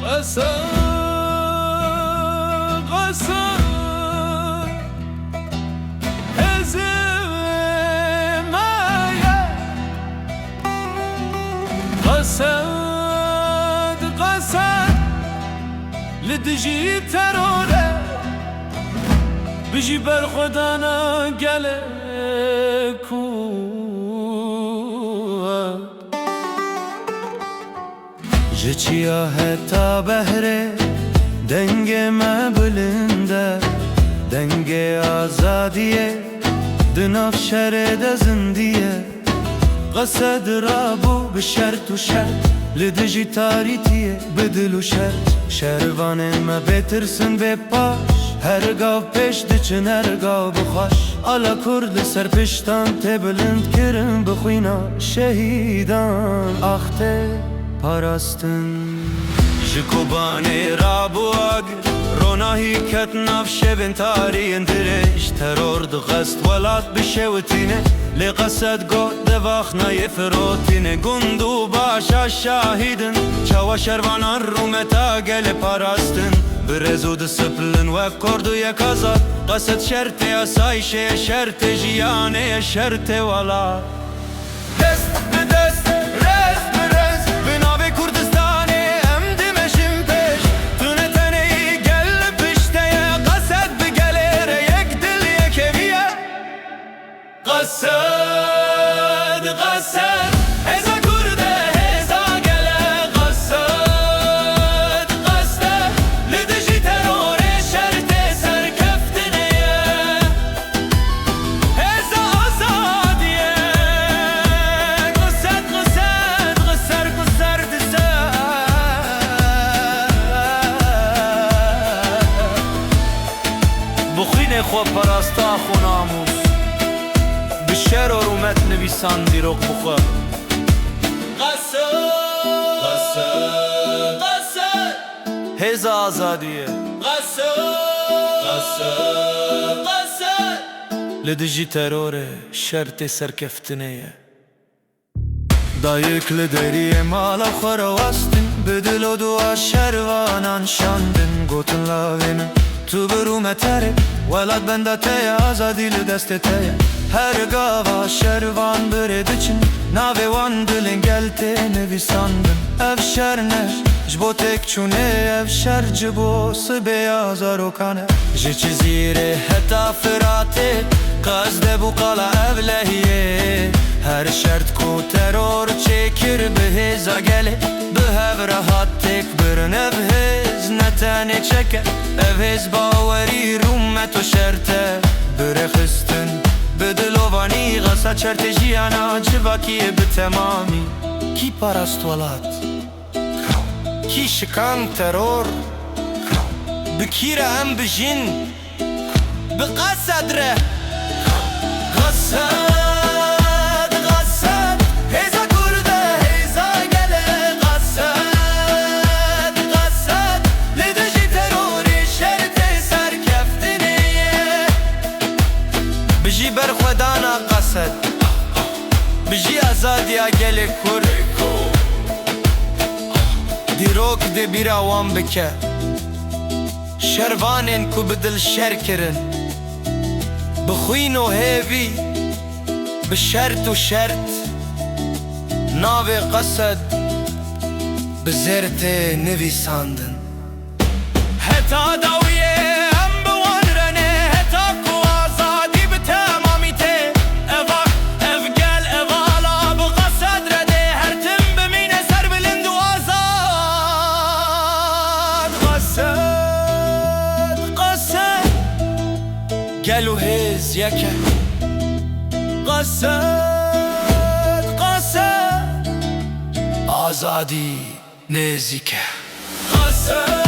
قسد قسد هزمايا قسد قسد لدجي تروره بجي بر خدانا گلکو جچیا هتا بهره دنگ ما بلنده دنگ آزادیه دناف شرد زندیه قصد رابو بشرط و شرط لدجی تاریتیه بدل و شرط شروان ما بترسن به پاش هرگاو پیش دچن هرگاو بخوش آلا کرد سر پشتان ته بلند کرم بخوینا شهیدان آخته پاراستن جکوبانه رابو آگر روناهی کت نفشه بین تاری اندرش ترور دغست ولات بشوتینه لقصد گود دواخنا یفروتینه گندو باشا شاهیدن چاوا شروانان رومتا گل پاراستن برزو دسپلن و کردو یک آزاد قصد شرط آسایشه شرط جیانه شرط ولات دست به دست رز به رز به ناو کردستانه ام دمشم پیش تونه تنهی گل پشته قصد بگلره یک دل یک ویه قصد قصد هزا کرده هزا گله قصد قصد لدجی ترور شرط سرکفتنه هزا آزادیه قصد قصد قصر قصر دسر بخین خواب پرستا خوناموس بشر و رومت نویسان دیروق بخواه قصد قصد قصد هزا آزادیه قصد قصد قصد لدجی تروره شرط سرکفتنه دایک لدریه مالا خورواستن بدل و دو شروانان شاندن گوتن لاوینن تو برومتره ولاد بنده ته آزادی لدست ته هرگاوا شروان بردچن ناوی وان دلن گلته نویساندن افشر نه جبو تک چونه افشر جبو سبیازا روکانه جچ زیره حتا فراته قصد بو قالا اولهیه هر شرط کو ترور چکر به هزا گله به هف راحت تک برن افهز نتانه چکه افهز باوری رومت و شرطه برخستن بدلوانی قصد شرط جیانا چواکیه به تمامی کی پرست ولات کی شکان ترور بکیره هم بجین بقصد ره قصد بجی بر خدانا قصد بجی آزادیا گل کر دیروک دی بیرا وان بکه شروانین کو بدل شر کرن بخوین و هیوی بشرط و شرط ناو قصد بزرت نویساندن حتا داویه گلو هز یکه قصد قصد آزادی نزیکه قصد